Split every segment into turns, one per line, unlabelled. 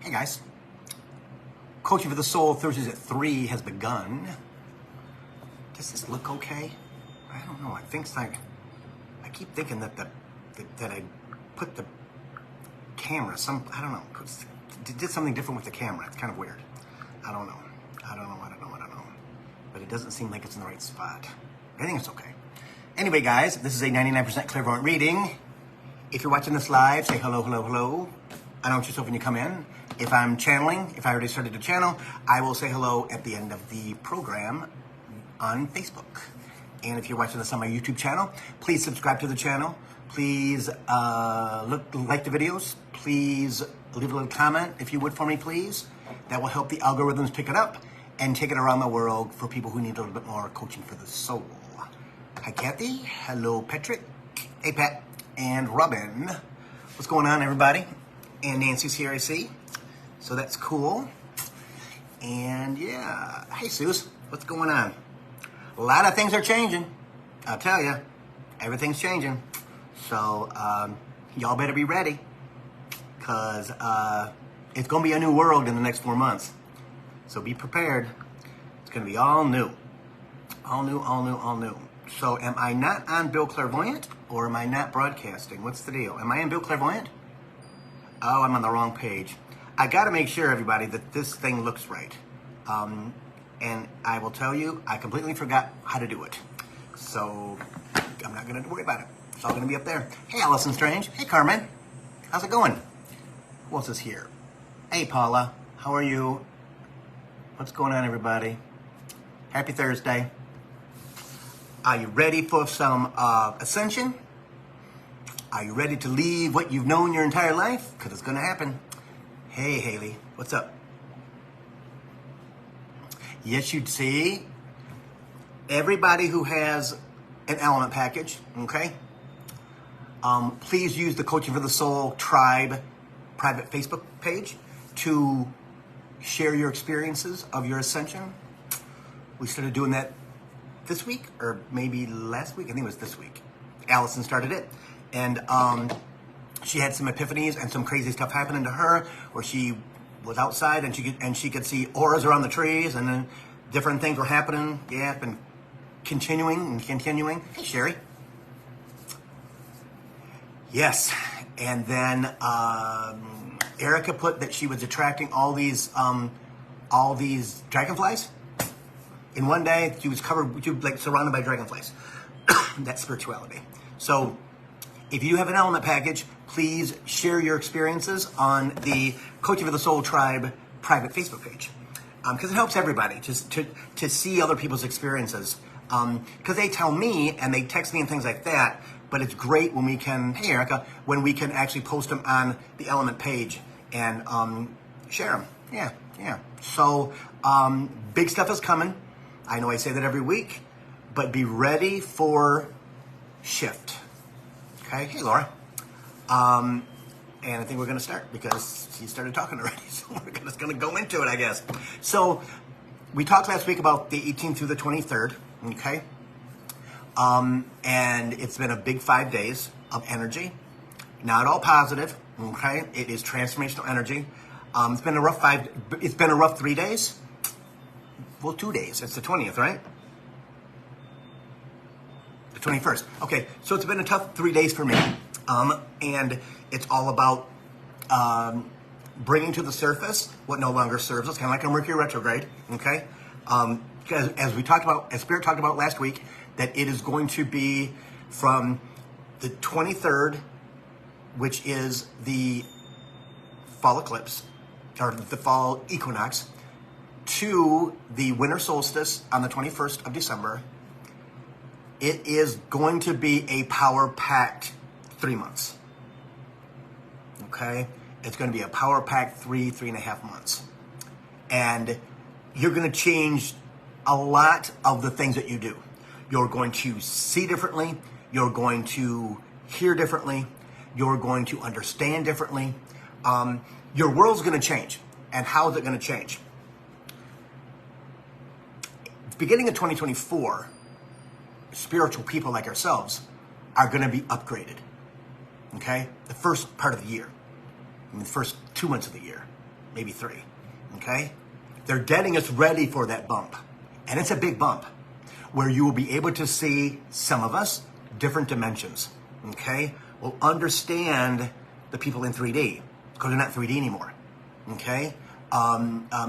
Hey guys, Coaching for the Soul Thursdays at 3 has begun. Does this look okay? I don't know. I keep thinking that I put the camera, I don't know, did something different with the camera. It's kind of weird. I don't know. But it doesn't seem like it's in the right spot. I think it's okay. Anyway, guys, this is a 99% clairvoyant reading. If you're watching this live, say hello, hello, hello. Announce yourself when you come in. If I'm channeling, if I already started to channel, I will say hello at the end of the program on Facebook. And if you're watching this on my YouTube channel, please subscribe to the channel. Please like the videos. Please leave a little comment if you would for me, please. That will help the algorithms pick it up and take it around the world for people who need a little bit more coaching for the soul. Hi, Kathy. Hello, Patrick. Hey, Pat. And Robin. What's going on, everybody? And Nancy's here, I see. So that's cool. And yeah, hey, Suze, what's going on? A lot of things are changing. I'll tell you, everything's changing. So y'all better be ready, because it's going to be a new world in the next 4 months. So be prepared. It's going to be all new. All new, all new, all new. So am I not on Bill Clairvoyant, or am I not broadcasting? What's the deal? Am I on Bill Clairvoyant? Oh, I'm on the wrong page. I got to make sure, everybody, that this thing looks right. And I will tell you, I completely forgot how to do it. So I'm not going to worry about it. It's all going to be up there. Hey, Allison Strange. Hey, Carmen. How's it going? Who else is here? Hey, Paula. How are you? What's going on, everybody? Happy Thursday. Are you ready for some Ascension? Are you ready to leave what you've known your entire life? Because it's going to happen. Hey, Haley. What's up? Yes, you'd see. Everybody who has an element package, okay? Please use the Coaching for the Soul Tribe private Facebook page to share your experiences of your ascension. We started doing that this week, or maybe last week. I think it was this week. Allison started it. And she had some epiphanies and some crazy stuff happening to her, where she was outside and she could see auras around the trees, and then different things were happening. Yeah, and continuing. Hey, Sherry. Yes, and then Erica put that she was attracting all these dragonflies. In one day, she was like surrounded by dragonflies. That's spirituality. So if you have an element package, please share your experiences on the Coaching for the Soul Tribe private Facebook page. Because it helps everybody to see other people's experiences. Because they tell me and they text me and things like that, but it's great when we can, hey Erica, when we can actually post them on the element page and share them. Yeah. So big stuff is coming. I know I say that every week, but be ready for shift. Okay, hey Laura. And I think we're going to start because she started talking already. So we're just going to go into it, I guess. So we talked last week about the 18th through the 23rd, okay? And it's been a big 5 days of energy. Not all positive, okay? It is transformational energy. It's been a rough 3 days. Well, 2 days. It's the 20th, right? 21st. Okay, so it's been a tough 3 days for me. And it's all about bringing to the surface what no longer serves us, kind of like a Mercury retrograde, okay? Because as Spirit talked about last week, that it is going to be from the 23rd, which is the fall eclipse, or the fall equinox, to the winter solstice on the 21st of December. It is going to be a power-packed 3 months. Okay? It's going to be a power-packed 3.5 months. And you're going to change a lot of the things that you do. You're going to see differently. You're going to hear differently. You're going to understand differently. Your world's going to change. And how is it going to change? Beginning of 2024, spiritual people like ourselves are going to be upgraded. Okay? The first part of the year. In the first 2 months of the year. maybe 3, okay? They're getting us ready for that bump. And it's a big bump where you will be able to see, some of us, different dimensions, okay? We'll understand the people in 3D because they're not 3D anymore, okay?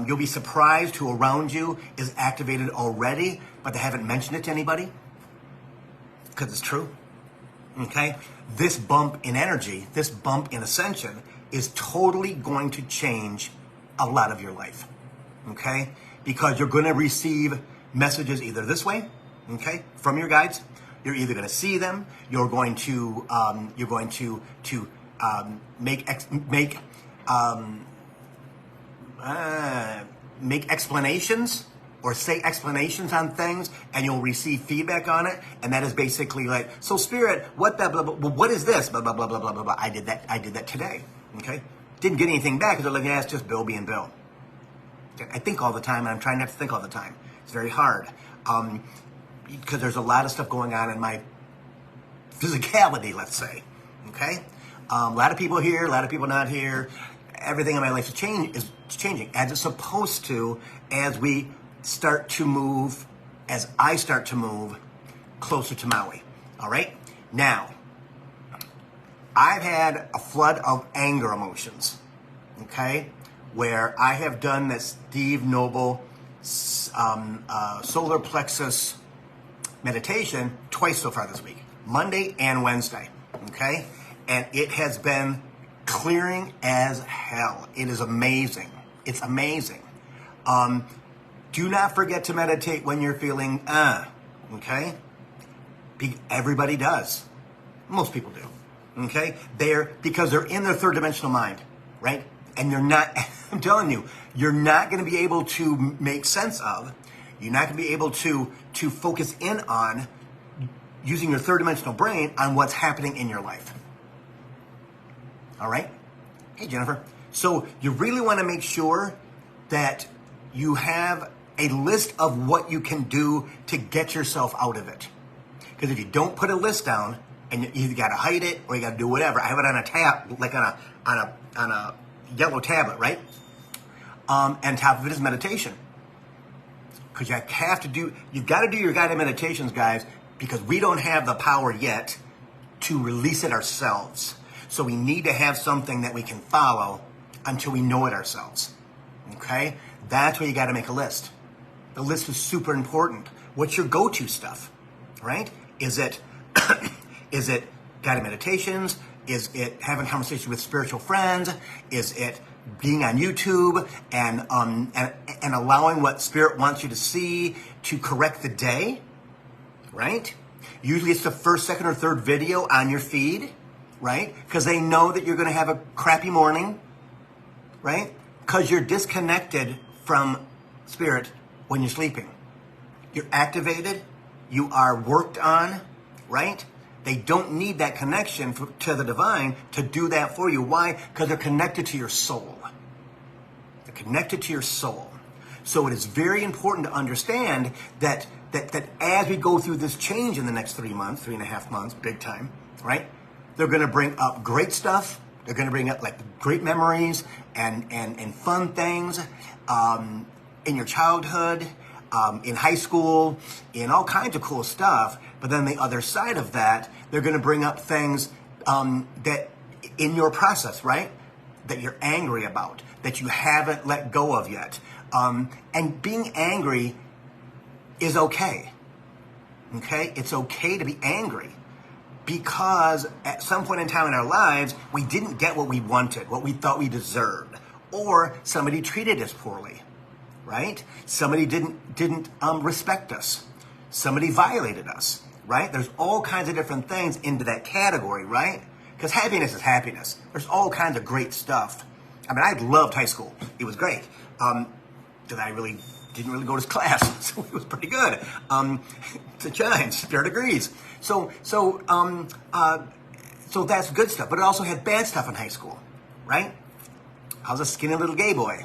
You'll be surprised who around you is activated already, but they haven't mentioned it to anybody because it's true, okay? This bump in energy, this bump in ascension is totally going to change a lot of your life, okay? Because you're going to receive messages either this way, okay, from your guides. You're either going to see them. You're going to make explanations or say explanations on things, and you'll receive feedback on it. And that is basically like, so spirit, what that blah blah. Well, what is this? Blah blah blah blah blah blah blah. I did that today. Okay, didn't get anything back because they're like, yeah, it's just Bill being Bill. I think all the time, and I'm trying not to think all the time. It's very hard because there's a lot of stuff going on in my physicality, let's say. Okay, a lot of people here, a lot of people not here. Everything in my life is changing as it's supposed to as we start to move, as I start to move closer to Maui. All right, now I've had a flood of anger emotions. Okay. Where I have done the Steve Noble solar plexus meditation twice so far this week, Monday and Wednesday, okay? And it has been clearing as hell. It is amazing. It's amazing. Do not forget to meditate when you're feeling, okay? Everybody does. Most people do, okay? Because they're in their third dimensional mind, right? And you're not, I'm telling you, you're not going to be able to make sense of, you're not going to be able to focus in on using your third dimensional brain on what's happening in your life. All right? Hey, Jennifer. So you really want to make sure that you have a list of what you can do to get yourself out of it. Because if you don't put a list down, and you either got to hide it or you got to do whatever. I have it on a tab, like on a yellow tablet, right? And top of it is meditation. Because you've got to do your guided meditations, guys, because we don't have the power yet to release it ourselves. So we need to have something that we can follow until we know it ourselves. Okay? That's where you got to make a list. The list is super important. What's your go-to stuff, right? Is it guided meditations? Is it having conversations with spiritual friends? Is it being on YouTube and allowing what Spirit wants you to see to correct the day, right? Usually it's the first, second, or third video on your feed, right? Because they know that you're going to have a crappy morning, right? Because you're disconnected from Spirit when you're sleeping. You're activated. You are worked on, right? They don't need that connection to the divine to do that for you. Why? Because they're connected to your soul. They're connected to your soul. So it is very important to understand that as we go through this change in the next 3 months, 3.5 months, big time, right? They're going to bring up great stuff. They're going to bring up like great memories and fun things in your childhood, in high school, in all kinds of cool stuff. But then the other side of that, they're going to bring up things that in your process, right? That you're angry about, that you haven't let go of yet. And being angry is okay. Okay? It's okay to be angry because at some point in time in our lives, we didn't get what we wanted, what we thought we deserved, or somebody treated us poorly, right? Somebody didn't respect us. Somebody violated us, right? There's all kinds of different things into that category, right? Because happiness is happiness. There's all kinds of great stuff. I mean, I loved high school. It was great. Because I didn't really go to class, so it was pretty good. To Chines, fair degrees. So that's good stuff. But it also had bad stuff in high school, right? I was a skinny little gay boy.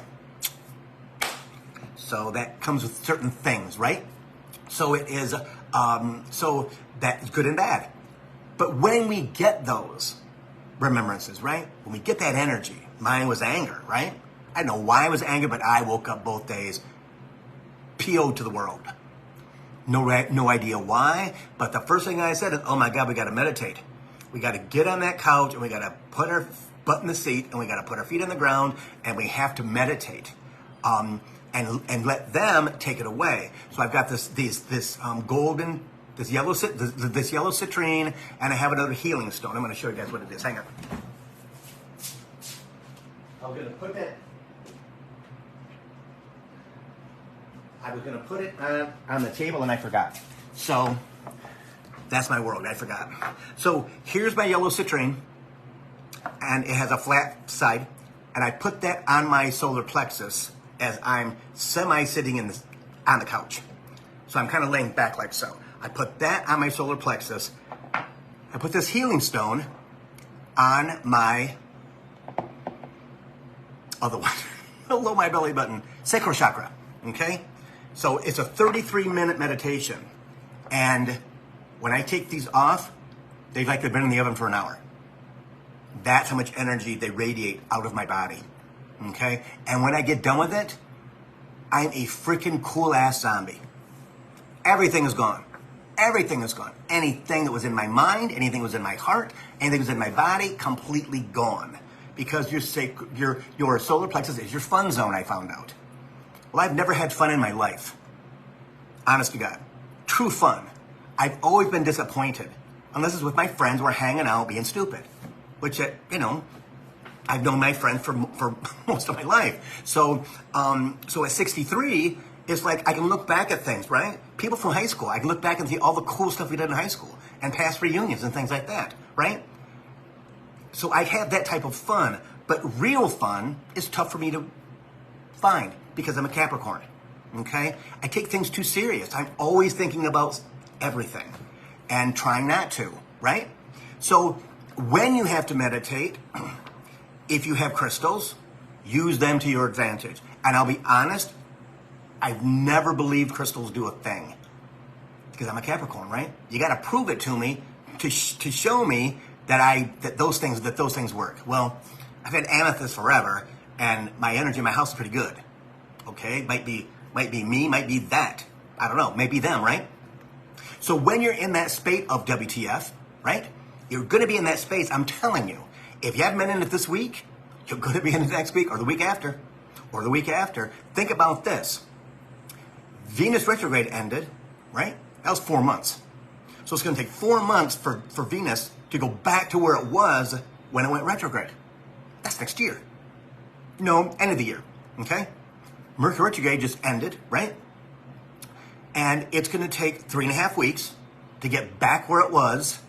So that comes with certain things, right? So it is, so that's good and bad. But when we get those remembrances, right? When we get that energy, mine was anger, right? I don't know why I was angry, but I woke up both days PO'd to the world. No idea why, but the first thing I said is, oh my God, we got to meditate. We got to get on that couch and we got to put our butt in the seat and we got to put our feet on the ground and we have to meditate, and let them take it away. So I've got this yellow citrine, and I have another healing stone. I'm going to show you guys what it is. Hang on. I'm going to put that. I was going to put it on the table and I forgot. So that's my world. I forgot. So here's my yellow citrine, and it has a flat side, and I put that on my solar plexus as I'm sitting on the couch. So I'm kind of laying back like so. I put that on my solar plexus. I put this healing stone on my other one, below my belly button, sacral chakra. Okay? So it's a 33-minute meditation. And when I take these off, they've been in the oven for an hour. That's how much energy they radiate out of my body. Okay? And when I get done with it, I'm a freaking cool-ass zombie. Everything is gone. Everything is gone. Anything that was in my mind, anything that was in my heart, anything that was in my body, completely gone. Because your solar plexus is your fun zone, I found out. Well, I've never had fun in my life. Honest to God. True fun. I've always been disappointed. Unless it's with my friends, we're hanging out, being stupid. Which, I've known my friends for most of my life. So at 63, it's like I can look back at things, right? People from high school, I can look back and see all the cool stuff we did in high school and past reunions and things like that, right? So I have that type of fun, but real fun is tough for me to find because I'm a Capricorn, okay? I take things too serious. I'm always thinking about everything and trying not to, right? So when you have to meditate, if you have crystals, use them to your advantage. And I'll be honest, I've never believed crystals do a thing because I'm a Capricorn, right? You got to prove it to me to show me that those things work. Well, I've had amethyst forever, and my energy in my house is pretty good. Okay, might be me, might be that. I don't know, maybe them, right? So when you're in that space of WTF, right? You're going to be in that space. I'm telling you, if you haven't been in it this week, you're going to be in it next week or the week after, or the week after. Think about this. Venus retrograde ended, right? That was 4 months. So it's going to take 4 months for Venus to go back to where it was when it went retrograde. That's next year. No, end of the year, okay? Mercury retrograde just ended, right? And it's going to take 3.5 weeks to get back where it was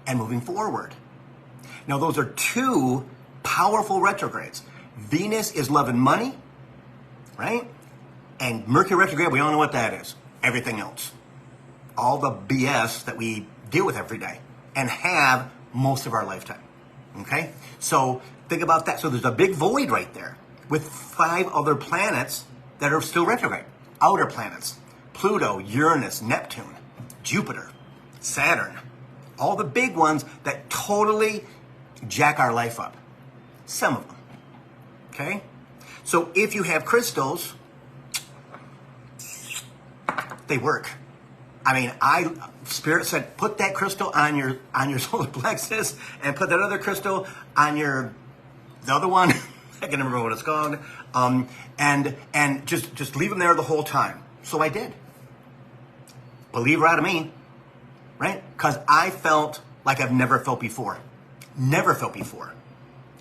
and moving forward. Now, those are two powerful retrogrades. Venus is love and money, right? And Mercury retrograde, we all know what that is. Everything else. All the BS that we deal with every day and have most of our lifetime, okay? So think about that. So there's a big void right there with 5 other planets that are still retrograde. Outer planets. Pluto, Uranus, Neptune, Jupiter, Saturn. All the big ones that totally jack our life up. Some of them. Okay? So if you have crystals, they work. I mean, Spirit said, put that crystal on your solar plexus and put that other crystal on the other one. I can never remember what it's called. And just leave them there the whole time. So I did. Believe her out of me, right? Because I felt like I've never felt before. Never felt before.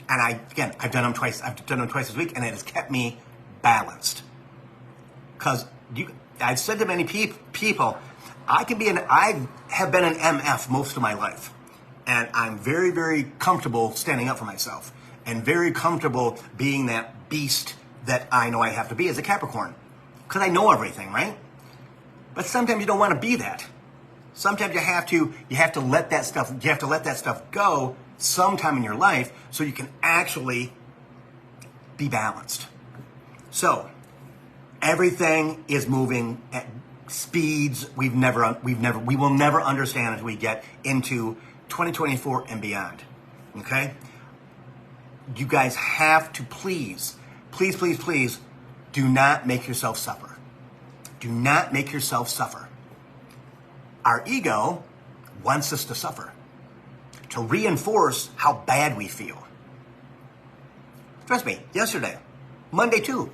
And I've done them twice. I've done them twice this week, and it has kept me balanced. Because I've said to many people, I have been an MF most of my life. And I'm very, very comfortable standing up for myself. And very comfortable being that beast that I know I have to be as a Capricorn. Because I know everything, right? But sometimes you don't want to be that. Sometimes you have to let that stuff go sometime in your life so you can actually be balanced. So everything is moving at speeds we will never understand as we get into 2024 and beyond. Okay? you guys have to please, do not make yourself suffer. Do not make yourself suffer. Our ego wants us to suffer, to reinforce how bad we feel. Trust me, yesterday, Monday too,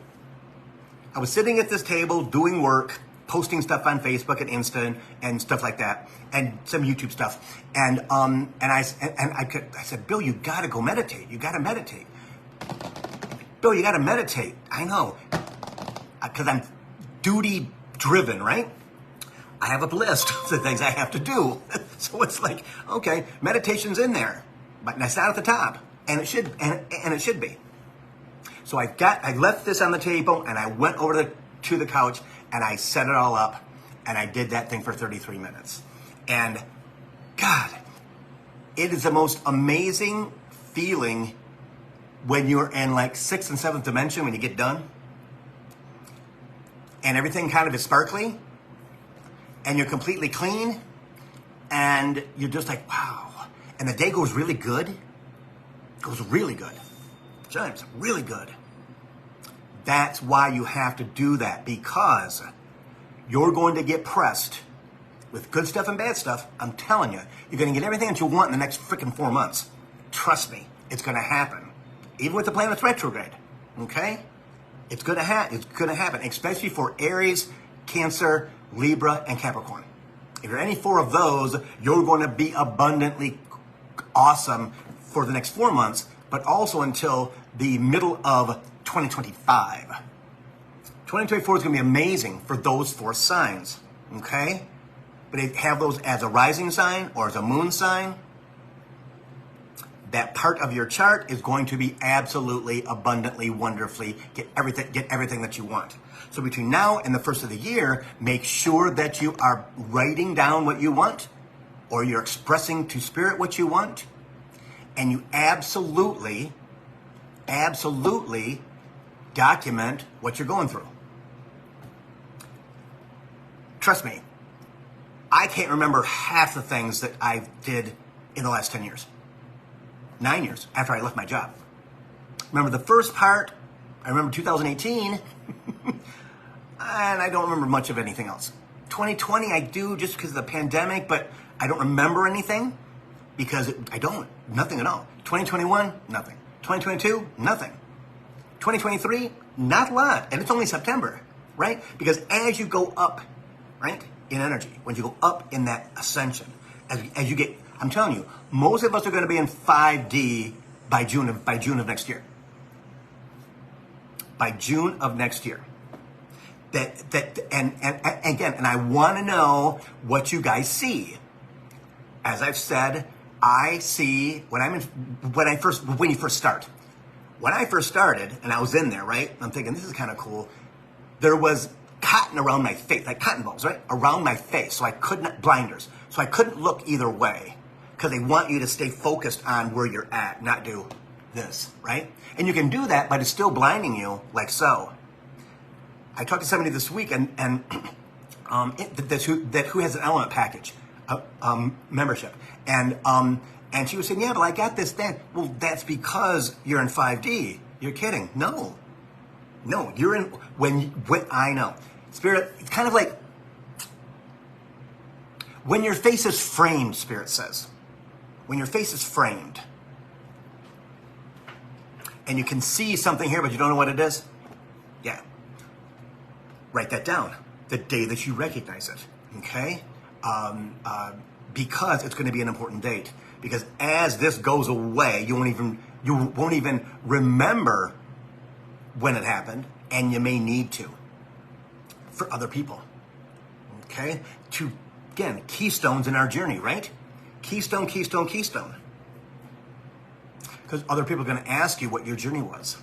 I was sitting at this table doing work, posting stuff on Facebook and Insta and stuff like that, and some YouTube stuff. And I said, Bill, you gotta go meditate. You gotta meditate. Bill, you gotta meditate. I know, because I'm duty driven, right? I have a list of the things I have to do. So it's like, okay, meditation's in there, but it's not at the top, and it should be. So I left this on the table, and I went over to the couch, and I set it all up, and I did that thing for 33 minutes. And God, it is the most amazing feeling when you're in like 6th and 7th dimension when you get done, and everything kind of is sparkly, and you're completely clean, and you're just like, wow. And the day goes really good. It goes really good. James, really good. That's why you have to do that, because you're going to get pressed with good stuff and bad stuff. I'm telling you, you're going to get everything that you want in the next freaking 4 months. Trust me, it's going to happen. Even with the planets retrograde, okay? It's going to happen, especially for Aries, Cancer, Libra, and Capricorn. If you're any 4 of those, you're going to be abundantly awesome for the next 4 months, but also until the middle of 2025. 2024 is going to be amazing for those 4 signs, okay? But if you have those as a rising sign or as a moon sign, that part of your chart is going to be absolutely, abundantly, wonderfully, get everything that you want. So between now and the first of the year, make sure that you are writing down what you want, or you're expressing to spirit what you want, and you absolutely document what you're going through. Trust me, I can't remember half the things that I did in the last 10 years. 9 years after I left my job. Remember the first part, I remember 2018, and I don't remember much of anything else. 2020 I do, just because of the pandemic, but I don't remember anything because nothing at all. 2021, nothing. 2022, nothing. 2023, not a lot, and it's only September, right? Because as you go up, right, in energy, when you go up in that ascension, as you get, I'm telling you, most of us are going to be in 5D by June of next year. By June of next year. And again, and I want to know what you guys see. As I've said, I see when you first start. When I first started, and I was in there, right? I'm thinking, this is kind of cool. There was cotton around my face, like cotton balls, right? Around my face, so I couldn't, blinders. So I couldn't look either way, because they want you to stay focused on where you're at, not do this, right? And you can do that, but it's still blinding you, like so. I talked to somebody this week, who has an element package, membership, and she was saying, yeah, but I got this then. Well, that's because you're in 5D. You're kidding. No, you're in, when I know. Spirit, it's kind of like, when your face is framed, Spirit says. When your face is framed, and you can see something here, but you don't know what it is, yeah. Write that down, the day that you recognize it, okay? Because it's going to be an important date. Because as this goes away, you won't even remember when it happened, and you may need to for other people, okay? Again, keystones in our journey, right? Keystone. Because other people are going to ask you what your journey was.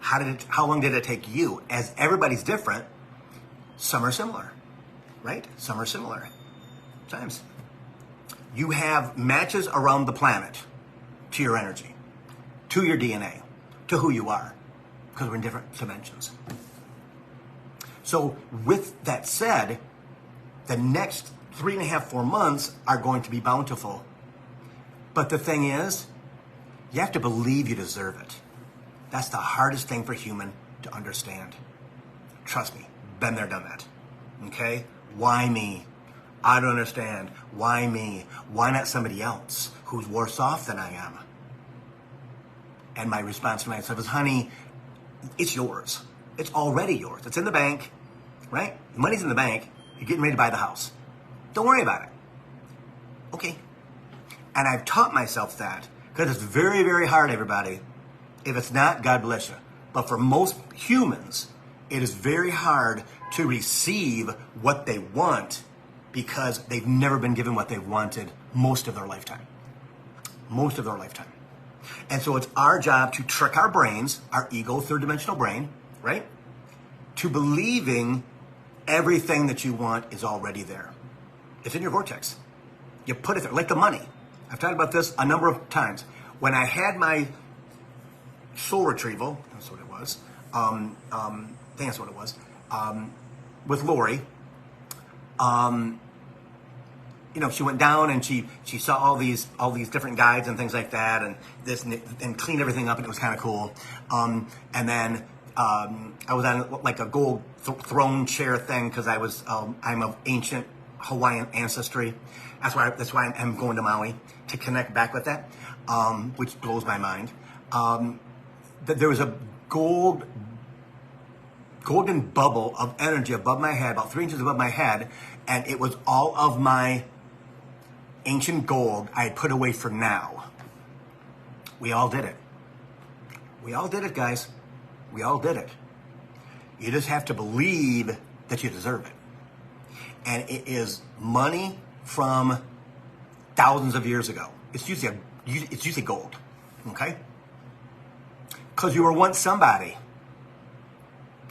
How long did it take you? As everybody's different, some are similar, right? Some are similar. Sometimes you have matches around the planet to your energy, to your DNA, to who you are, because we're in different dimensions. So with that said, the next 3.5, 4 months are going to be bountiful. But the thing is, You have to believe you deserve it. That's the hardest thing for a human to understand. Trust me, been there, done that. Okay? Why me? I don't understand. Why me? Why not somebody else who's worse off than I am? And my response to myself is, honey, it's yours. It's already yours. It's in the bank, right? The money's in the bank. You're getting ready to buy the house. Don't worry about it. Okay. And I've taught myself that because it's very, very hard, everybody. If it's not, God bless you. But for most humans, it is very hard to receive what they want because they've never been given what they've wanted most of their lifetime. Most of their lifetime. And so it's our job to trick our brains, our ego, third-dimensional brain, right? To believing everything that you want is already there. It's in your vortex. You put it there, like the money. I've talked about this a number of times. When I had my soul retrieval, that's what it was, I think that's what it was, with Lori, she went down and she saw all these different guides and things like that, and and cleaned everything up, and it was kind of cool. And then I was on like a gold throne chair thing because I'm of ancient Hawaiian ancestry. That's why I'm going to Maui to connect back with that, which blows my mind. There was a golden bubble of energy above my head, about 3 inches above my head, and it was all of my ancient gold I had put away for now. We all did it. We all did it, guys. We all did it. You just have to believe that you deserve it. And it is money from thousands of years ago. It's usually gold, okay? Because you were once somebody.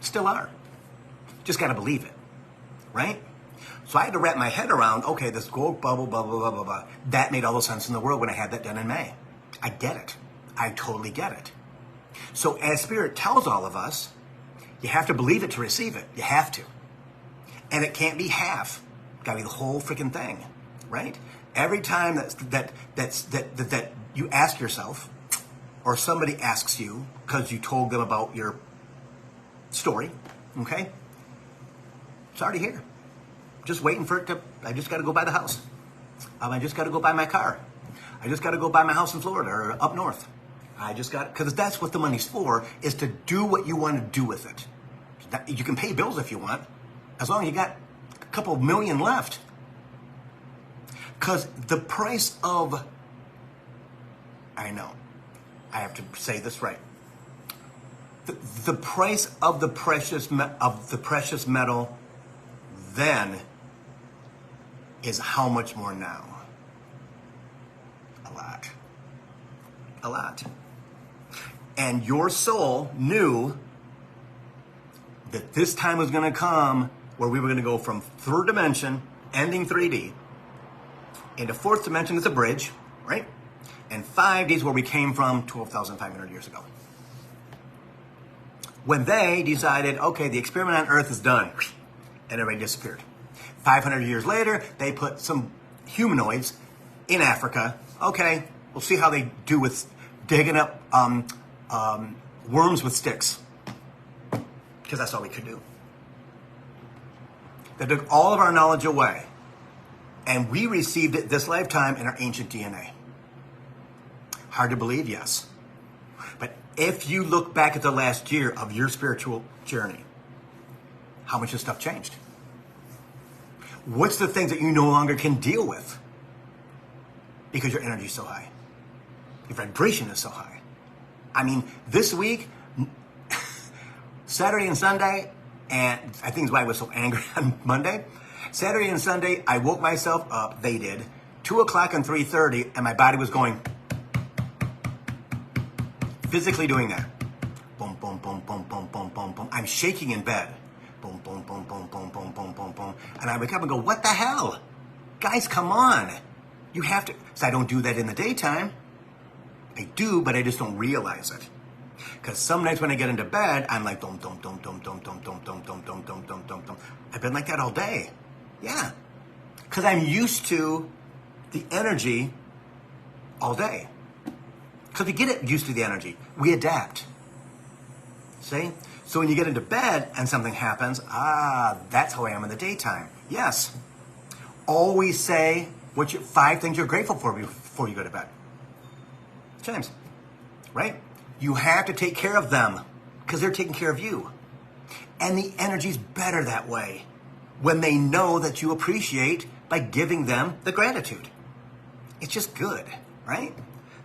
Still are. Just got to believe it, right? So I had to wrap my head around, okay, this gold bubble, blah, blah, blah, blah, blah. That made all the sense in the world when I had that done in May. I get it. I totally get it. So as Spirit tells all of us, you have to believe it to receive it. You have to. And it can't be half. It's got to be the whole freaking thing, right? Every time that you ask yourself, or somebody asks you because you told them about your story, okay? It's already here. Just waiting for it I just got to go buy the house. I just got to go buy my car. I just got to go buy my house in Florida or up north. Because that's what the money's for, is to do what you want to do with it. You can pay bills if you want, as long as you got a couple million left. Because the price of, I know, I have to say this right. The price of the precious metal then is how much more now? A lot. A lot. And your soul knew that this time was going to come where we were going to go from third dimension, ending 3D, into fourth dimension as a bridge, right? And 5D is where we came from 12,500 years ago. When they decided, okay, the experiment on Earth is done, and everybody disappeared. 500 years later, they put some humanoids in Africa. Okay, we'll see how they do with digging up worms with sticks, because that's all we could do. They took all of our knowledge away, and we received it this lifetime in our ancient DNA. Hard to believe, yes. But if you look back at the last year of your spiritual journey, how much has stuff changed? What's the things that you no longer can deal with? Because your energy is so high. Your vibration is so high. I mean, this week, Saturday and Sunday, and I think it's why I was so angry on Monday. Saturday and Sunday, I woke myself up, they did, 2 o'clock and 3:30, and my body was going, physically doing that. Boom, boom, boom, boom, boom, boom, boom, boom. I'm shaking in bed. Boom, boom, boom, boom, boom, boom, boom, boom, boom. And I wake up and go, what the hell? Guys, come on. You have to. So I don't do that in the daytime. I do, but I just don't realize it. Because some nights when I get into bed, I'm like, dum, dum, dum, dum, dum, dum, dum, dum, dum, dum, dum, dum, dum, dum. I've been like that all day. Yeah. Because I'm used to the energy all day. Because we get it used to the energy. We adapt. See? So when you get into bed and something happens, that's how I am in the daytime. Yes. Always say 5 things you're grateful for before you go to bed. James, right? You have to take care of them because they're taking care of you. And the energy's better that way when they know that you appreciate by giving them the gratitude. It's just good, right?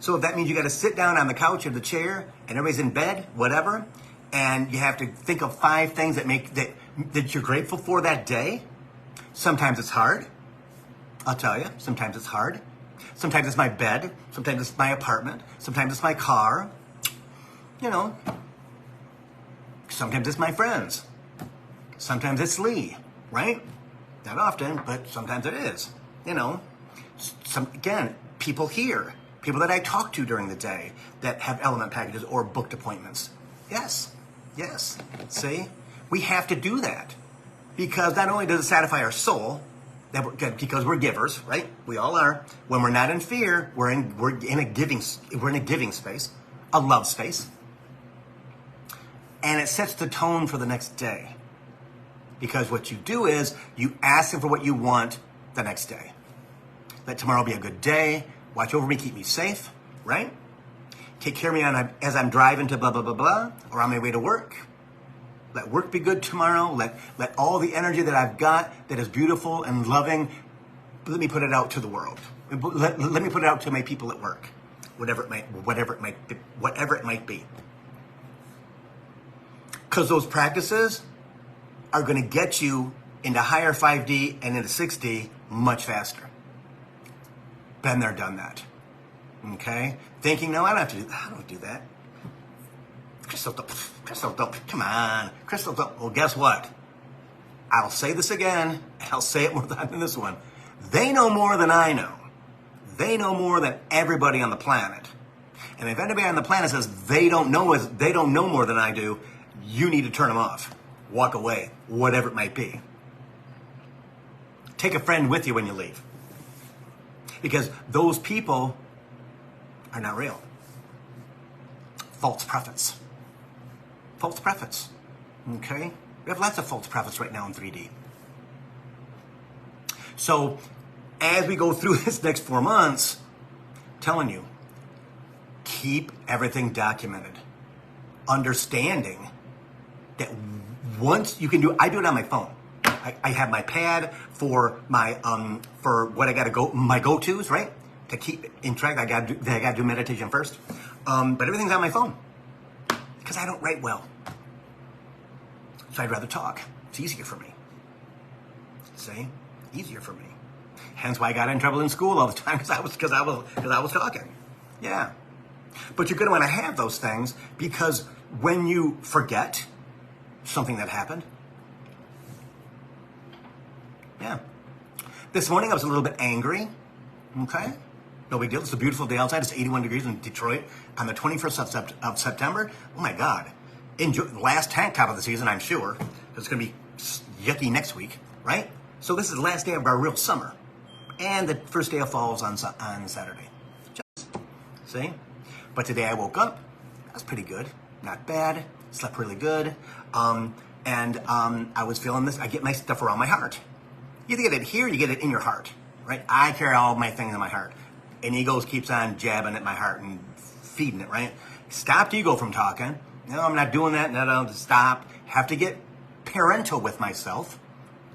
So if that means you got to sit down on the couch or the chair and everybody's in bed, whatever, and you have to think of 5 things that you're grateful for that day, sometimes it's hard. I'll tell you, sometimes it's hard. Sometimes it's my bed. Sometimes it's my apartment. Sometimes it's my car. You know, sometimes it's my friends. Sometimes it's Lee, right? Not often, but sometimes it is. You know, again, people here, people that I talk to during the day that have element packages or booked appointments. Yes. See, we have to do that because not only does it satisfy our soul, because we're givers, right? We all are. When we're not in fear, we're in a giving space, a love space, and it sets the tone for the next day. Because what you do is you ask them for what you want the next day. Let tomorrow be a good day. Watch over me, keep me safe, right? Take care of me as I'm driving to blah, blah, blah, blah, or on my way to work. Let work be good tomorrow. Let all the energy that I've got that is beautiful and loving, let me put it out to the world. Let me put it out to my people at work, whatever it might be. Because those practices are going to get you into higher 5D and into 6D much faster. Been there, done that. Okay? Thinking, no, I don't do that. Crystal, don't, come on. Crystal, don't. Well, guess what? I'll say this again, and I'll say it more than this one. They know more than I know. They know more than everybody on the planet. And if anybody on the planet says they don't know more than I do, you need to turn them off. Walk away, whatever it might be. Take a friend with you when you leave. Because those people are not real. False prophets. False prophets. Okay? We have lots of false prophets right now in 3D. So, as we go through this next 4 months, telling you, keep everything documented. Understanding that once you can I do it on my phone. I have my pad for my for what I got to go, my go-tos, right? To keep in track, I got to do meditation first. But everything's on my phone because I don't write well, so I'd rather talk. It's easier for me. See, easier for me. Hence why I got in trouble in school all the time because I was talking. Yeah, but you're going to want to have those things because when you forget something that happened. Yeah. This morning I was a little bit angry. Okay? No big deal. It's a beautiful day outside. It's 81 degrees in Detroit on the 21st of September. Oh my God. Last tank top of the season, I'm sure. It's going to be yucky next week, right? So this is the last day of our real summer. And the first day of fall is on Saturday. See? But today I woke up. That was pretty good. Not bad. Slept really good. I was feeling this. I get my stuff around my heart. You either get it here, you get it in your heart, right? I carry all my things in my heart. And ego keeps on jabbing at my heart and feeding it, right? Stopped ego from talking. No, I'm not doing that. No, stop. Have to get parental with myself.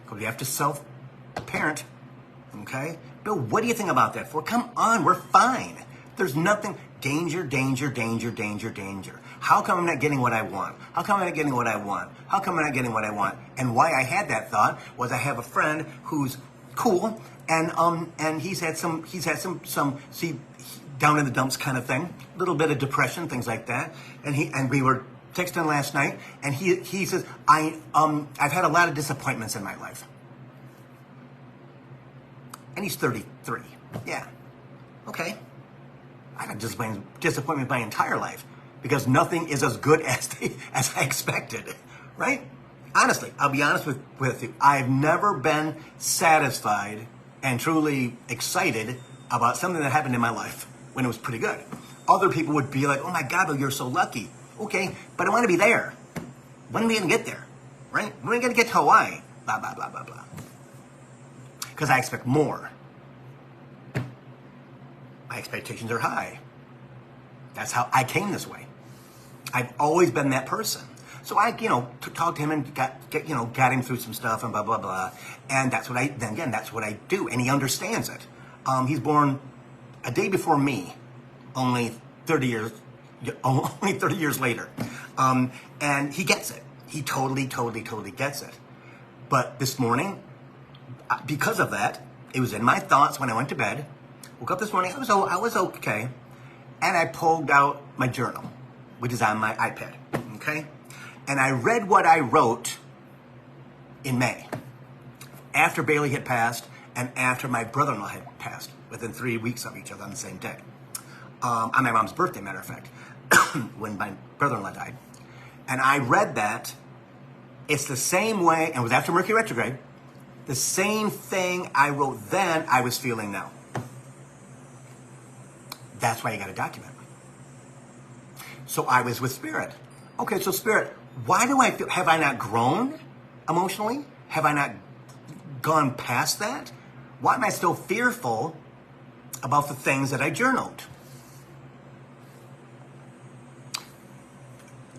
Because we have to self-parent, okay? Bill, what do you think about that for? Come on, we're fine. There's nothing. Danger, danger, danger, danger, danger. How come I'm not getting what I want? How come I'm not getting what I want? How come I'm not getting what I want? And why I had that thought was I have a friend who's cool and he's had some down in the dumps kind of thing, a little bit of depression, things like that. And we were texting last night and he says, I've had a lot of disappointments in my life. And he's 33. Yeah. Okay. I got disappointment my entire life because nothing is as good as I expected, right? Honestly, I'll be honest with you. I've never been satisfied and truly excited about something that happened in my life when it was pretty good. Other people would be like, oh my God, Bill, you're so lucky. Okay, but I want to be there. When are we going to get there? Right? When are we going to get to Hawaii? Blah, blah, blah, blah, blah. Because I expect more. My expectations are high. That's how I came this way. I've always been that person. So I, talked to him and got him through some stuff and blah, blah, blah. And that's what that's what I do. And he understands it. He's born a day before me, only 30 years later. And he gets it. He totally gets it. But this morning, because of that, it was in my thoughts when I went to bed. Woke up this morning, I was okay. And I pulled out my journal, which is on my iPad, okay? And I read what I wrote in May, after Bailey had passed and after my brother-in-law had passed, within 3 weeks of each other on the same day. On my mom's birthday, matter of fact, when my brother-in-law died. And I read that. It's the same way, and it was after Mercury retrograde, the same thing I wrote then I was feeling now. That's why you got to document. So I was with Spirit. Okay, so Spirit, why do I feel, have I not grown emotionally? Have I not gone past that? Why am I still fearful about the things that I journaled?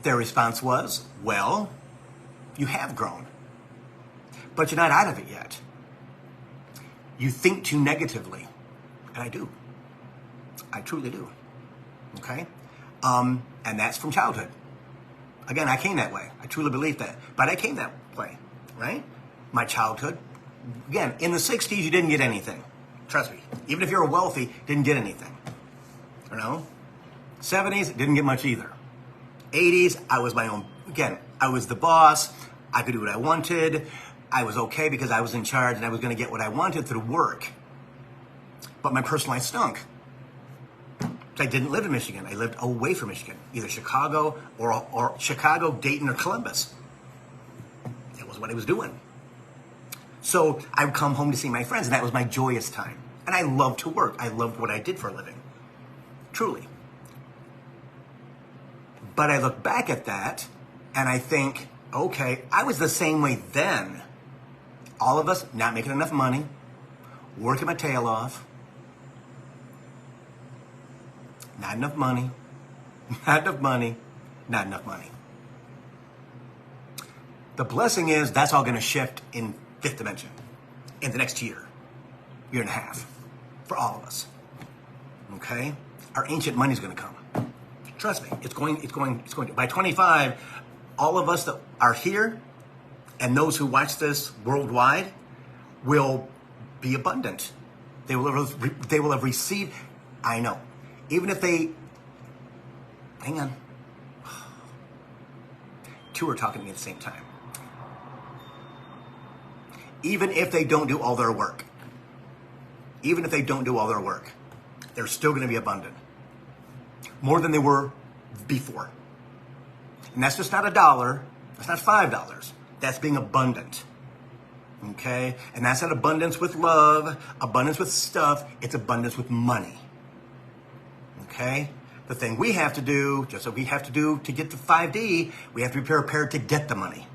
Their response was, well, you have grown, but you're not out of it yet. You think too negatively, and I do. I truly do. Okay? And that's from childhood. Again, I came that way. I truly believe that. But I came that way, right? My childhood. Again, in the 60s, you didn't get anything. Trust me. Even if you're wealthy, didn't get anything. 70s, didn't get much either. 80s, I was my own. Again, I was the boss. I could do what I wanted. I was okay because I was in charge and I was going to get what I wanted through work. But my personal life stunk. I didn't live in Michigan. I lived away from Michigan, either Chicago or Chicago, Dayton, or Columbus. That was what I was doing. So I would come home to see my friends, and that was my joyous time. And I loved to work. I loved what I did for a living. Truly. But I look back at that, and I think, okay, I was the same way then. All of us not making enough money, working my tail off, not enough money, not enough money, not enough money. The blessing is that's all going to shift in fifth dimension in the next year and a half, for all of us. Okay? Our ancient money is going to come. Trust me, it's going to. By 25, all of us that are here and those who watch this worldwide will be abundant. They will have received, I know. Even if they, hang on, two are talking to me at the same time. Even if they don't do all their work, they're still going to be abundant. More than they were before. And that's just not $1. That's not $5. That's being abundant. Okay? And that's not abundance with love, abundance with stuff. It's abundance with money. Okay? The thing we have to do, just like we have to do to get to 5D, we have to be prepared to get the money.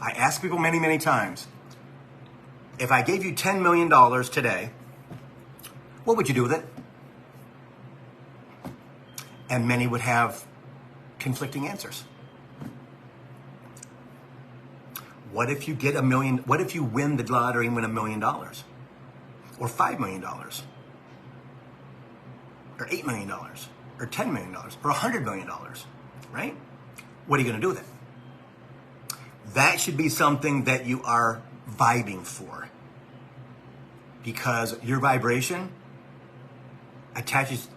I ask people many, many times, if I gave you $10 million today, what would you do with it? And many would have conflicting answers. What if you get $1 million? What if you win the lottery and win $1 million? Or $5 million? Or $8 million? Or $10 million? Or $100 million? Right? What are you going to do with it? That should be something that you are vibing for. Because your vibration attaches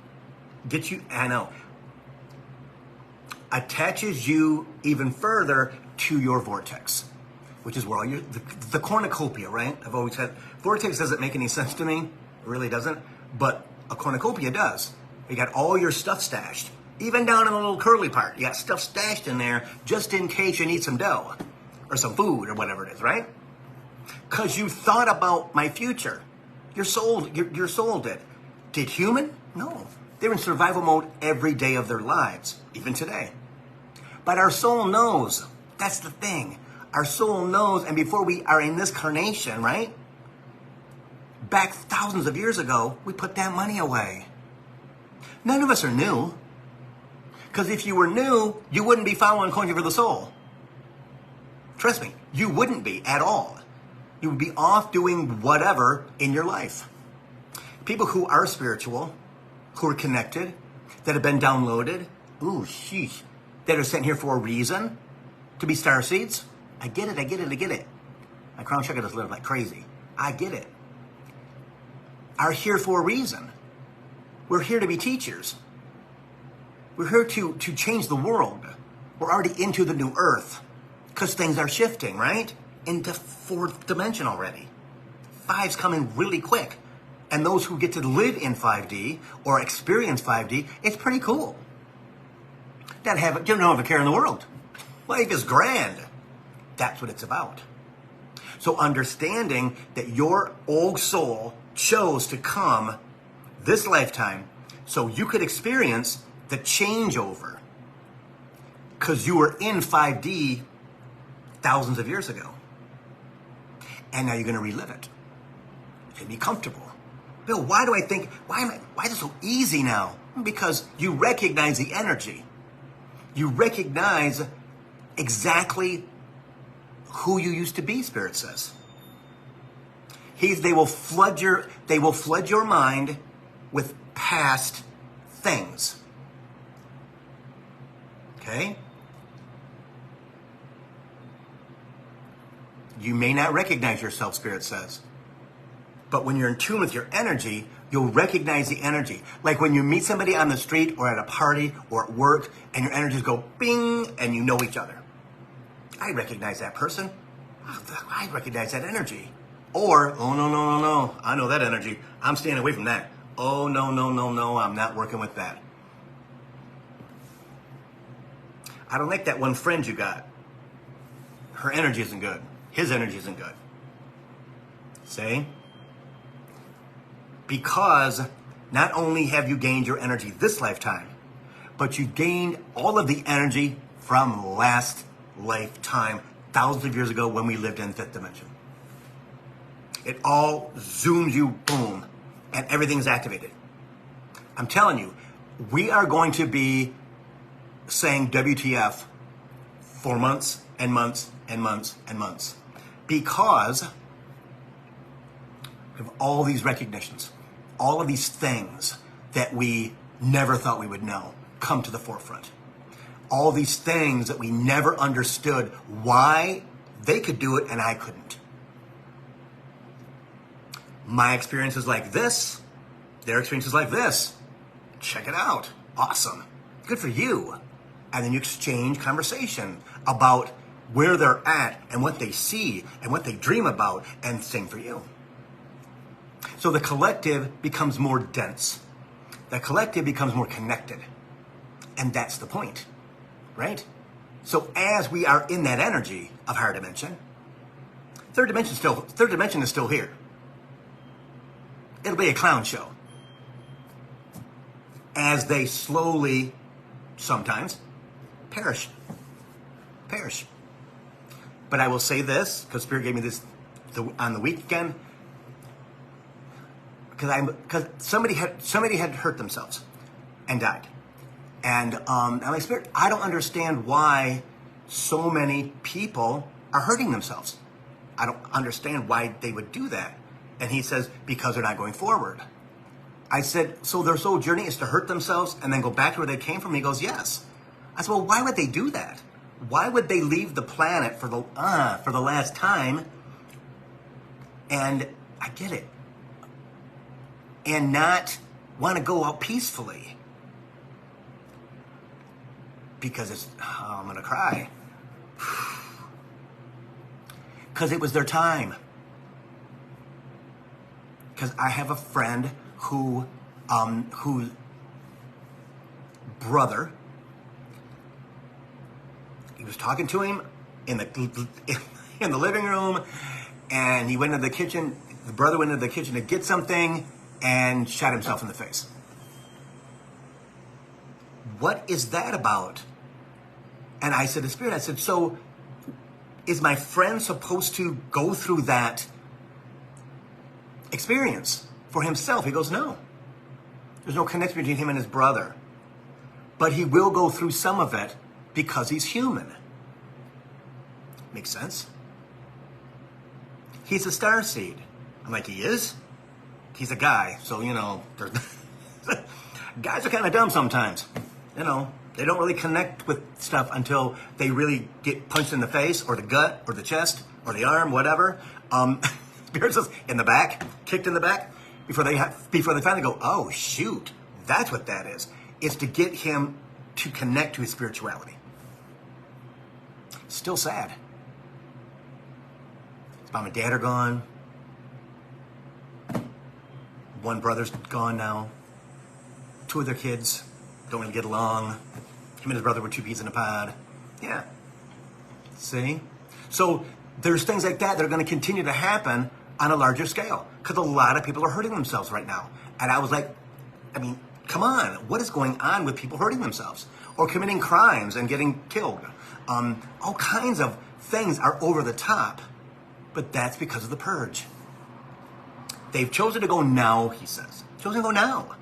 you even further to your vortex, which is where all the cornucopia, right? I've always said, vortex doesn't make any sense to me. It really doesn't. But a cornucopia does. You got all your stuff stashed. Even down in the little curly part, you got stuff stashed in there just in case you need some dough or some food or whatever it is, right? Because you thought about my future. Your soul did. Did human? No. They're in survival mode every day of their lives, even today. But our soul knows. That's the thing. Our soul knows, and before we are in this carnation, right? Back thousands of years ago, we put that money away. None of us are new. Because if you were new, you wouldn't be following Coaching for the Soul. Trust me, you wouldn't be at all. You would be off doing whatever in your life. People who are spiritual, who are connected, that have been downloaded, that are sent here for a reason, to be starseeds. I get it. My crown chakra is lit like crazy. I get it. Are here for a reason. We're here to be teachers. We're here to change the world. We're already into the new earth because things are shifting, right? Into fourth dimension already. 5's coming really quick. And those who get to live in 5D or experience 5D, it's pretty cool. You don't have a care in the world. Life is grand. That's what it's about. So understanding that your old soul chose to come this lifetime so you could experience the changeover because you were in 5D thousands of years ago. And now you're going to relive it. It's going to be comfortable. Bill, why is it so easy now? Because you recognize the energy. You recognize exactly who you used to be, Spirit says. They will flood your mind with past things. Okay? You may not recognize yourself, Spirit says. But when you're in tune with your energy, you'll recognize the energy. Like when you meet somebody on the street or at a party or at work and your energies go bing and you know each other. I recognize that person. I recognize that energy. Or, oh, no, I know that energy. I'm staying away from that. Oh, no, I'm not working with that. I don't like that one friend you got. Her energy isn't good. His energy isn't good. See? Because not only have you gained your energy this lifetime, but you gained all of the energy from last lifetime, thousands of years ago when we lived in fifth dimension. It all zooms you, boom, and everything's activated. I'm telling you, we are going to be saying WTF for months and months and months and months because of all these recognitions, all of these things that we never thought we would know come to the forefront. All these things that we never understood why they could do it and I couldn't. My experience is like this. Their experience is like this. Check it out. Awesome. Good for you. And then you exchange conversation about where they're at and what they see and what they dream about, and same for you. So the collective becomes more dense. The collective becomes more connected. And that's the point, right? So as we are in that energy of higher dimension, third dimension is still here. It'll be a clown show. As they slowly, sometimes, perish. But I will say this, because Spirit gave me this on the weekend, because somebody had hurt themselves and died. And I'm like, Spirit, I don't understand why so many people are hurting themselves. I don't understand why they would do that. And he says, because they're not going forward. I said, so their soul journey is to hurt themselves and then go back to where they came from? He goes, yes. I said, well, why would they do that? Why would they leave the planet for the last time? And I get it. And not want to go out peacefully. Because I'm going to cry. Because it was their time. Because I have a friend whose brother, he was talking to him in the living room, and he went into the kitchen. The brother went into the kitchen to get something, and shot himself in the face. What is that about? And I said to Spirit, I said, so is my friend supposed to go through that experience for himself? He goes, no. There's no connection between him and his brother. But he will go through some of it because he's human. Makes sense? He's a starseed. I'm like, he is? He's a guy, so, you know, guys are kind of dumb sometimes. You know, they don't really connect with stuff until they really get punched in the face or the gut or the chest or the arm, whatever. Spirit says in the back, kicked in the back, before they finally go, oh, shoot, that's what that is. It's to get him to connect to his spirituality. Still sad. His mom and dad are gone. One brother's gone now. Two of their kids don't really get along. Him and his brother were two peas in a pod. Yeah. See? So there's things like that that are going to continue to happen on a larger scale because a lot of people are hurting themselves right now. And I was like, I mean, come on. What is going on with people hurting themselves or committing crimes and getting killed? All kinds of things are over the top, but that's because of the purge. They've chosen to go now, he says. Chosen to go now.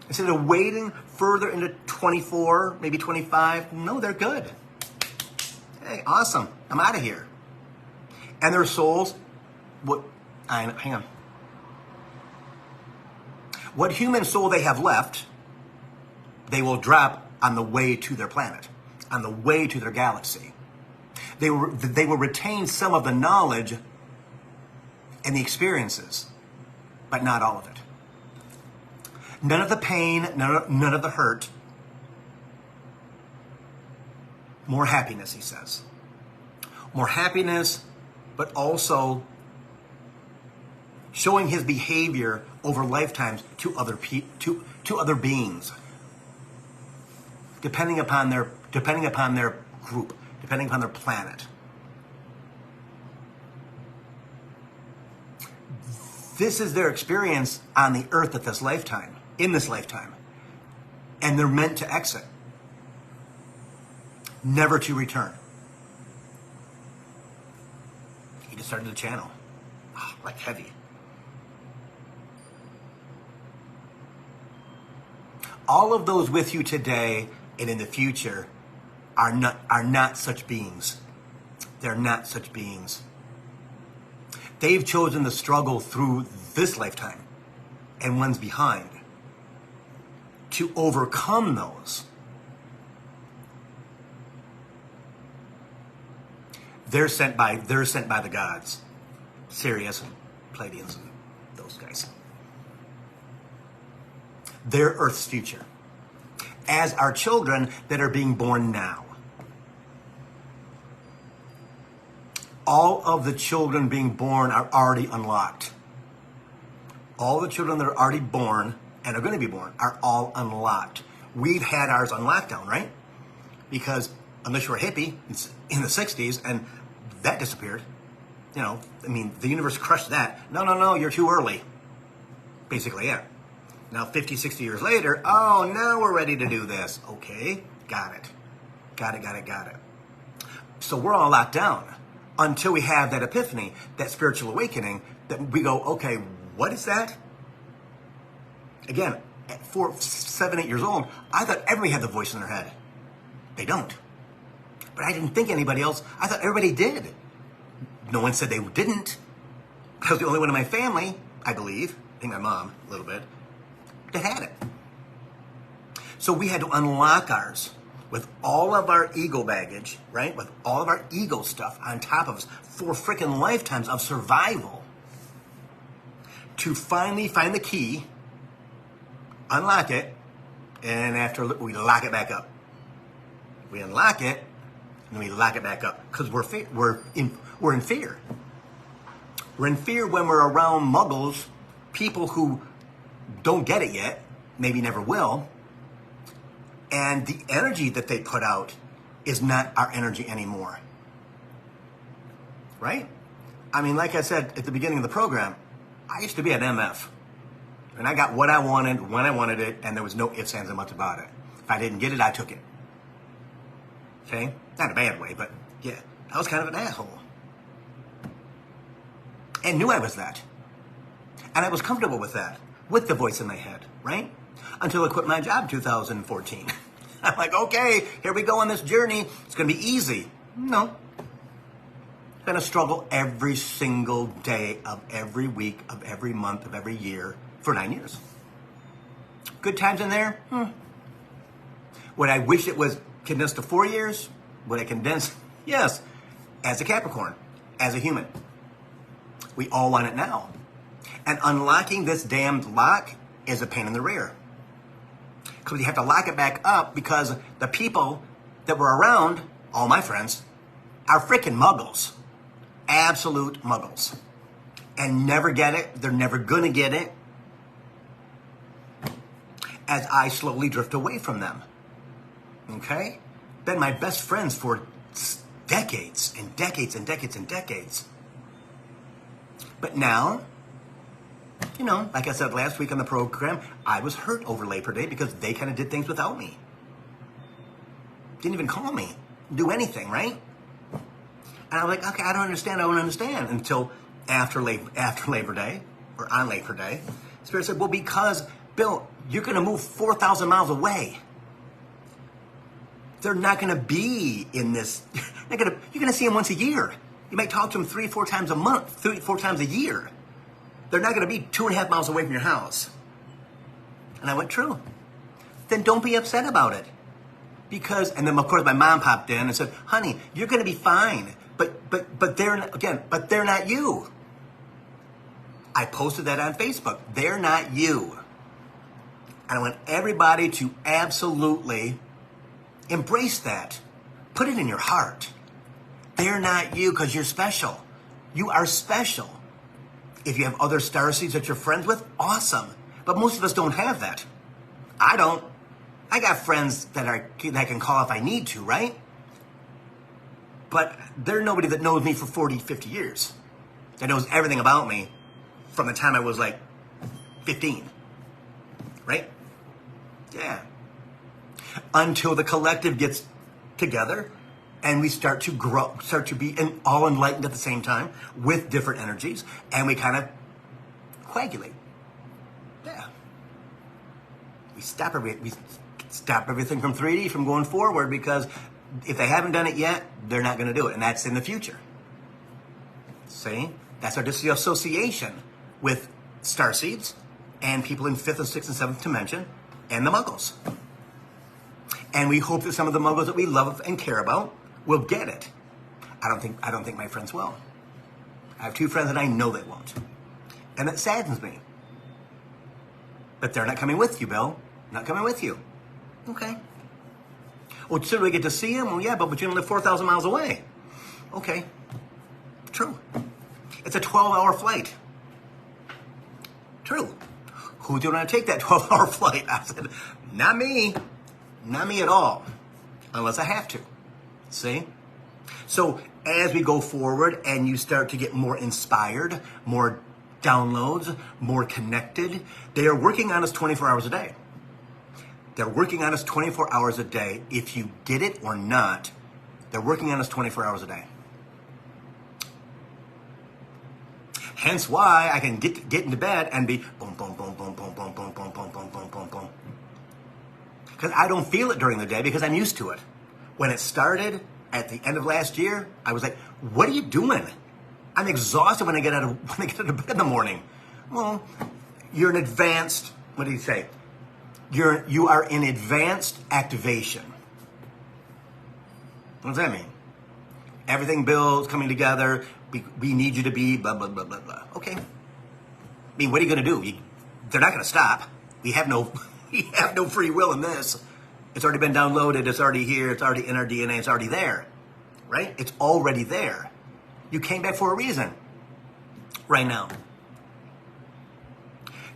Instead of waiting further into 24, maybe 25, no, they're good. Hey, awesome. I'm out of here. And their souls, hang on. What human soul they have left, they will drop on the way to their planet, on the way to their galaxy. They will retain some of the knowledge and the experiences, but not all of it. None of the pain, none of the hurt. More happiness, he says. More happiness, but also showing his behavior over lifetimes to other beings, depending upon their group, depending upon their planet. This is their experience on the earth at this lifetime, in this lifetime. And they're meant to exit. Never to return. He just started the channel. Oh, like heavy. All of those with you today and in the future are not such beings. They're not such beings. They've chosen to struggle through this lifetime and ones behind to overcome those. They're sent by the gods, Sirius and Pleiadians and those guys. They're Earth's future, as are children that are being born now. All of the children being born are already unlocked. All the children that are already born and are going to be born are all unlocked. We've had ours on lockdown, right? Because unless you're a hippie in the 60s and that disappeared, you know, I mean, the universe crushed that. No, you're too early. Basically, yeah. Now, 50, 60 years later, oh, now we're ready to do this. Okay, got it. So we're all locked down until we have that epiphany, that spiritual awakening, that we go, okay, what is that? Again, at 4, 7, 8 years old, I thought everybody had the voice in their head. They don't. But I didn't think anybody else. I thought everybody did. No one said they didn't. I was the only one in my family, I believe, I think my mom, a little bit, that had it. So we had to unlock ours with all of our ego baggage, right? With all of our ego stuff on top of us for freaking lifetimes of survival to finally find the key, unlock it, and after we lock it back up. We unlock it, and we lock it back up because we're in fear. We're in fear when we're around Muggles, people who don't get it yet, maybe never will, and the energy that they put out is not our energy anymore. Right? I mean, like I said at the beginning of the program, I used to be an MF. And I got what I wanted, when I wanted it, and there was no ifs, ands, and buts about it. If I didn't get it, I took it. Okay? Not in a bad way, but yeah, I was kind of an asshole. And knew I was that. And I was comfortable with that, with the voice in my head, right? Until I quit my job in 2014. I'm like, okay, here we go on this journey. It's going to be easy. No. It's been a struggle every single day of every week, of every month, of every year for 9 years. Good times in there? Would I wish it was condensed to 4 years? Would I condense? Yes. As a Capricorn, as a human. We all want it now. And unlocking this damned lock is a pain in the rear. Because you have to lock it back up because the people that were around, all my friends, are freaking muggles. Absolute muggles. And never get it. They're never going to get it. As I slowly drift away from them. Okay? Been my best friends for decades and decades and decades and decades. But now, you know, like I said last week on the program, I was hurt over Labor Day because they kind of did things without me. Didn't even call me, do anything, right? And I was like, okay, I don't understand. Until after Labor Day, or on Labor Day, Spirit said, well, because, Bill, you're going to move 4,000 miles away. They're not going to be in this. You're going to see them once a year. You might talk to them 3 or 4 times a month, 3 or 4 times a year. They're not going to be 2.5 miles away from your house. And I went, true. Then don't be upset about it. Because, and then of course my mom popped in and said, honey, you're going to be fine. But they're not you. I posted that on Facebook. They're not you. And I want everybody to absolutely embrace that. Put it in your heart. They're not you because you're special. You are special. If you have other starseeds that you're friends with, awesome. But most of us don't have that. I don't. I got friends that I can call if I need to, right? But there's nobody that knows me for 40, 50 years. That knows everything about me from the time I was like 15. Right? Yeah. Until the collective gets together and we start to grow, start to be all enlightened at the same time with different energies, and we kind of coagulate. Yeah. We stop everything from 3D from going forward, because if they haven't done it yet, they're not going to do it, and that's in the future. See? That's our disassociation with starseeds and people in 5th and 6th and 7th dimension and the Muggles. And we hope that some of the Muggles that we love and care about will get it. I don't think my friends will. I have 2 friends and I know they won't. And that saddens me. But they're not coming with you, Bill. Not coming with you. Okay. Well, should we get to see them? Well, yeah, but you don't live 4,000 miles away. Okay. True. It's a 12-hour flight. True. Who do you want to take that 12-hour flight? I said, not me. Not me at all. Unless I have to. See? So as we go forward and you start to get more inspired, more downloads, more connected, they are working on us 24 hours a day. They're working on us 24 hours a day. If you get it or not, they're working on us 24 hours a day. Hence why I can get into bed and be boom, boom, boom, boom, boom, boom, boom, boom, boom, boom, boom, boom, boom. Because I don't feel it during the day because I'm used to it. When it started at the end of last year, I was like, what are you doing? I'm exhausted when I get out of bed in the morning. Well, you're in advanced, what do you say? You are in advanced activation. What does that mean? Everything builds, coming together. We need you to be blah, blah, blah, blah, blah. Okay. I mean, what are you going to do? They're not going to stop. We have no free will in this. It's already been downloaded. It's already here. It's already in our DNA. It's already there. Right? It's already there. You came back for a reason. Right now.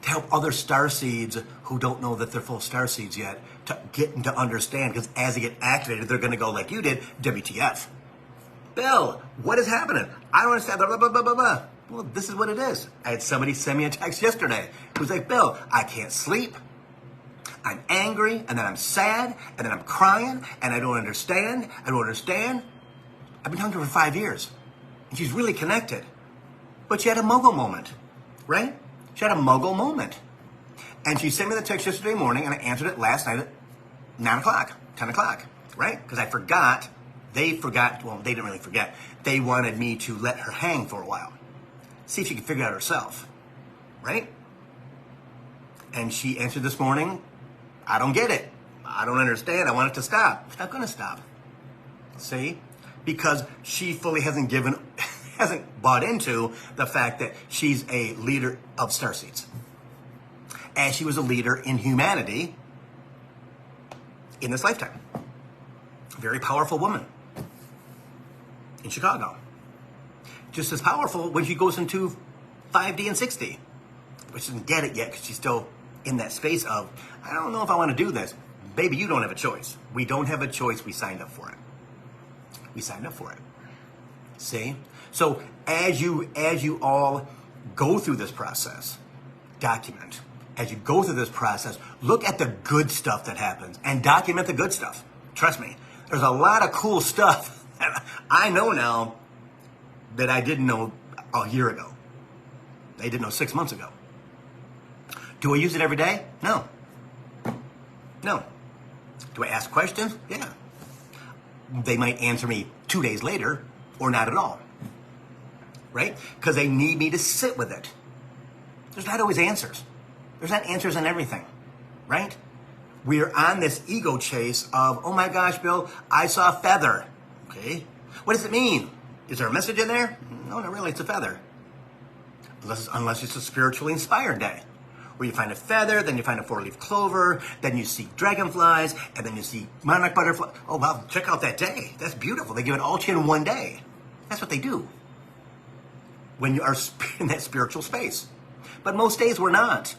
To help other starseeds who don't know that they're full starseeds yet to get to understand, because as they get activated, they're going to go like you did, WTF. Bill, what is happening? I don't understand. Blah, blah, blah, blah, blah. Well, this is what it is. I had somebody send me a text yesterday who's like, Bill, I can't sleep. I'm angry, and then I'm sad, and then I'm crying, and I don't understand. I don't understand. I've been talking to her for 5 years, and she's really connected. But she had a Muggle moment, right? She had a Muggle moment. And she sent me the text yesterday morning, and I answered it last night at 9 o'clock, 10 o'clock, right? Because I forgot. They forgot. Well, they didn't really forget. They wanted me to let her hang for a while. See if she could figure it out herself, right? And she answered this morning, I don't get it. I don't understand. I want it to stop. It's not going to stop. See? Because she fully hasn't bought into the fact that she's a leader of starseeds. And she was a leader in humanity in this lifetime. Very powerful woman in Chicago. Just as powerful when she goes into 5D and 6D. But she doesn't get it yet because she's still in that space of, I don't know if I want to do this. Baby, you don't have a choice. We don't have a choice. We signed up for it. We signed up for it. See? So as you all go through this process, document. As you go through this process, look at the good stuff that happens and document the good stuff. Trust me, there's a lot of cool stuff that I know now that I didn't know a year ago. I didn't know 6 months ago. Do I use it every day? No. No. Do I ask questions? Yeah. They might answer me 2 days later or not at all. Right? Because they need me to sit with it. There's not always answers. There's not answers on everything. Right? We're on this ego chase of, oh my gosh, Bill, I saw a feather. Okay. What does it mean? Is there a message in there? No, not really. It's a feather. Unless it's a spiritually inspired day. Where you find a feather, then you find a 4-leaf clover, then you see dragonflies, and then you see monarch butterfly. Oh, wow, check out that day. That's beautiful. They give it all to you in one day. That's what they do when you are in that spiritual space. But most days we're not.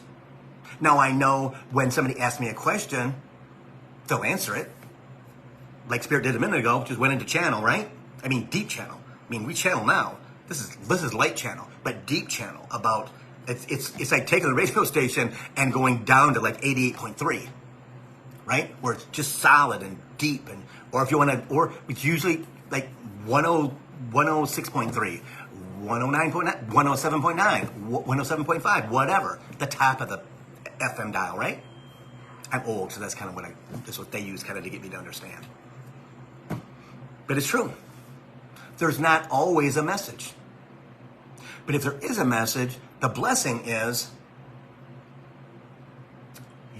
Now, I know when somebody asks me a question, they'll answer it. Like Spirit did a minute ago, just went into channel, right? I mean, deep channel. I mean, we channel now. This is light channel, but deep channel about... It's like taking the radio station and going down to like 88.3, right? Where it's just solid and deep, and or if you want to, or it's usually like 106.3, 109.9, 107.9, 107.5, whatever, the top of the FM dial, right? I'm old, so that's kind of that's what they use kind of to get me to understand. But it's true. There's not always a message. But if there is a message, the blessing is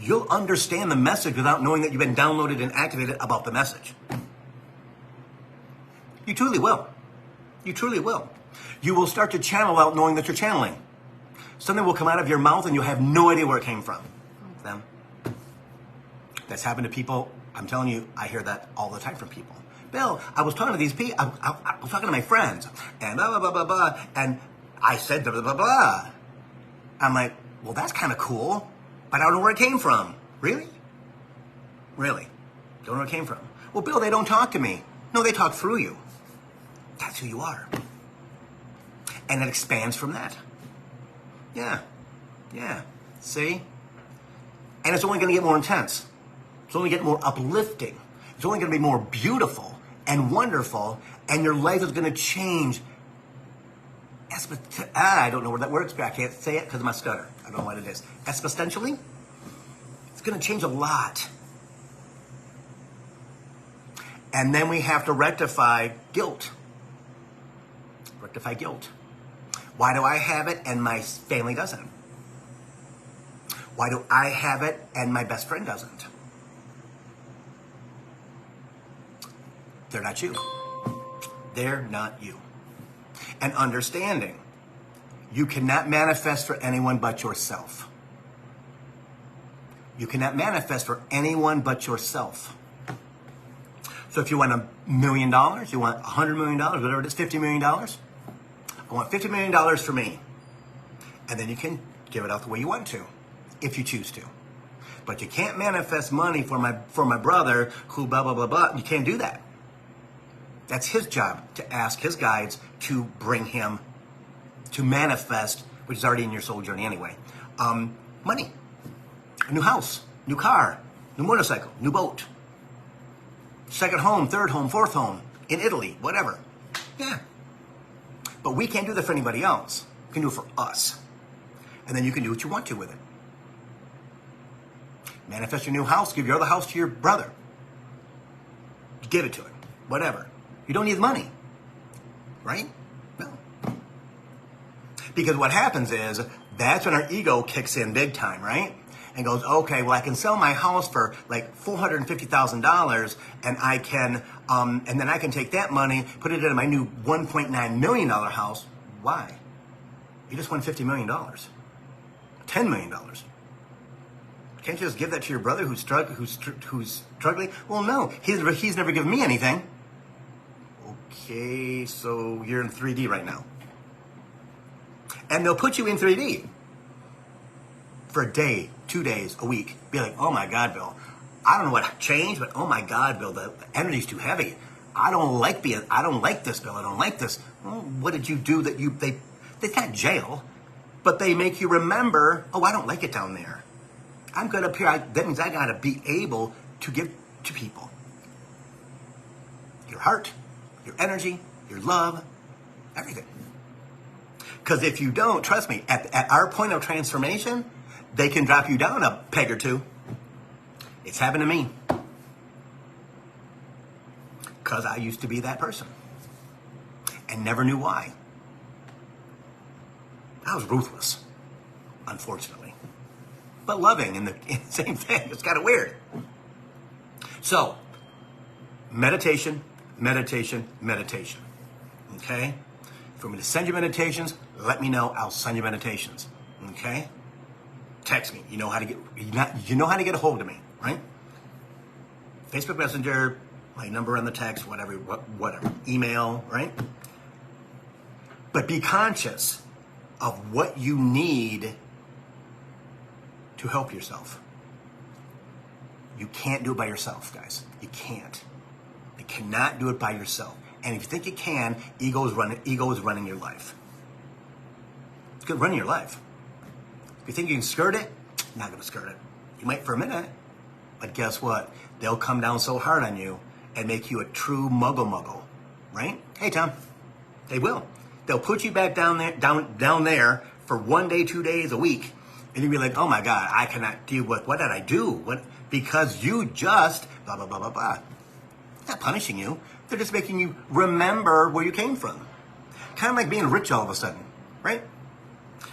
you'll understand the message without knowing that you've been downloaded and activated about the message. You truly will. You truly will. You will start to channel without knowing that you're channeling. Something will come out of your mouth and you'll have no idea where it came from. Them. That's happened to people. I'm telling you, I hear that all the time from people. Bill, I was talking to these people. I was talking to my friends and blah, blah, blah, blah, blah. And I said blah, blah, blah, blah. I'm like, well, that's kind of cool, but I don't know where it came from. Really? Really? Don't know where it came from. Well, Bill, they don't talk to me. No, they talk through you. That's who you are. And it expands from that. Yeah. Yeah. See? And it's only going to get more intense. It's only getting more uplifting. It's only going to be more beautiful and wonderful, and your life is going to change. I don't know where that word is, but I can't say it because of my stutter. I don't know what it is. Exponentially? It's going to change a lot. And then we have to rectify guilt. Rectify guilt. Why do I have it and my family doesn't? Why do I have it and my best friend doesn't? They're not you. They're not you. And understanding, you cannot manifest for anyone but yourself. You cannot manifest for anyone but yourself. So if you want $1 million, you want $100 million, whatever it is, $50 million, I want $50 million for me. And then you can give it out the way you want to, if you choose to. But you can't manifest money for my brother who blah, blah, blah, blah. You can't do that. That's his job, to ask his guides to bring him to manifest, which is already in your soul journey anyway. Money, a new house, new car, new motorcycle, new boat, second home, third home, fourth home, in Italy, whatever. Yeah. But we can't do that for anybody else. We can do it for us. And then you can do what you want to with it. Manifest your new house, give your other house to your brother. Give it to him, whatever. You don't need the money, right? No. Because what happens is, that's when our ego kicks in big time, right? And goes, okay, well, I can sell my house for like $450,000, and I can, and then I can take that money, put it into my new $1.9 million house. Why? You just won $50 million, $10 million. Can't you just give that to your brother who's struggling? Well, no, he's never given me anything. Okay, so you're in 3D right now. And they'll put you in 3D for a day, 2 days, a week. Be like, oh my God, Bill, I don't know what changed, but oh my God, Bill, the energy's too heavy. I don't like this, Bill, I don't like this. Well, what did you do that they can't jail, but they make you remember, oh, I don't like it down there. I'm good up here. That means I got to be able to give to people. Your heart, your energy, your love, everything. Because if you don't, trust me, at our point of transformation, they can drop you down a peg or two. It's happened to me. Because I used to be that person. And never knew why. I was ruthless, unfortunately. But loving in the same thing. It's kind of weird. So, meditation, meditation, meditation. Okay? If you want me to send you meditations, let me know. I'll send you meditations. Okay? Text me. You know how to get a hold of me, right? Facebook Messenger, my number on the text, whatever. Email, right? But be conscious of what you need to help yourself. You can't do it by yourself, guys. You can't. You cannot do it by yourself. And if you think you can, ego is running your life. It's good running your life. If you think you can skirt it, you're not going to skirt it. You might for a minute, but guess what? They'll come down so hard on you and make you a true muggle, right? Hey, Tom. They will. They'll put you back down there for 1 day, 2 days, a week, and you'll be like, oh my God, I cannot deal with, what did I do? Because you just, blah, blah, blah, blah, blah. It's not punishing you. They're just making you remember where you came from. Kind of like being rich all of a sudden, right?